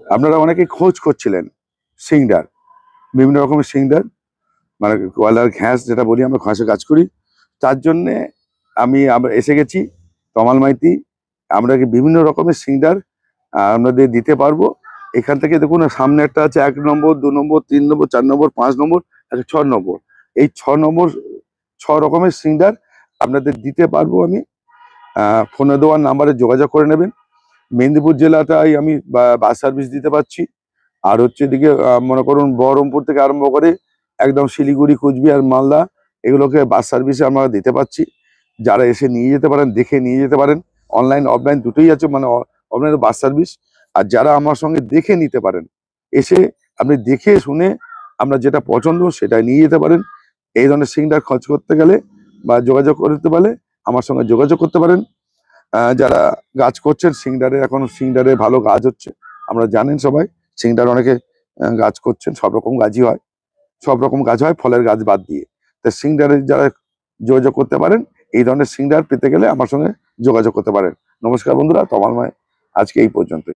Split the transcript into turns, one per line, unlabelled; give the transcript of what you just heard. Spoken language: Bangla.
আপনারা অনেকে খোঁজ করছিলেন সিংডার, বিভিন্ন রকমের সিংডার, মানে কয়লার ঘ্যাস যেটা বলি, আমরা ঘাসে কাজ করি। তার জন্যে আমরা এসে গেছি তমাল মাইতি। আমরা বিভিন্ন রকমের সিংডার আপনাদের দিতে পারবো। এখান থেকে দেখুন সামনে একটা আছে 1 নম্বর, 2 নম্বর, 3 নম্বর, 4 নম্বর, 5 নম্বর, 6 নম্বর। এই 6 নম্বর 6 রকমের সিংডার আপনাদের দিতে পারবো আমি। ফোনে দেওয়ার নাম্বারে যোগাযোগ করে নেবেন। মেদিনীপুর জেলাটাই আমি বাস সার্ভিস দিতে পারছি। আর হচ্ছে এদিকে মনে করুন বহরমপুর থেকে আরম্ভ করে একদম শিলিগুড়ি, কোচবিহার, মালদা, এগুলোকে বাস সার্ভিসে আমরা দিতে পারছি। যারা এসে নিয়ে যেতে পারেন, দেখে নিয়ে যেতে পারেন। অনলাইন অফলাইন দুটোই আছে, মানে অফলাইন বাস সার্ভিস। আর যারা আমার সঙ্গে দেখে নিতে পারেন, এসে আপনি দেখে শুনে আমরা যেটা পছন্দ সেটাই নিয়ে যেতে পারেন। এই ধরনের সিলিন্ডার খরচ করতে গেলে বা যোগাযোগ করতে পারলে আমার সঙ্গে যোগাযোগ করতে পারেন। যারা কাজ করছেন সিংডারে, এখন সিংডারে ভালো কাজ হচ্ছে, আমরা জানেন সবাই। সিংডার অনেকে কাজ করছেন, সব রকম কাজই হয়, সব রকম কাজ হয় ফলের গাছ বাদ দিয়ে। তা সিংডারে যারা যোগাযোগ করতে পারেন, এই ধরনের সিংডার পেতে গেলে আমার সঙ্গে যোগাযোগ করতে পারেন। নমস্কার বন্ধুরা, তমালময় আজকে এই পর্যন্ত।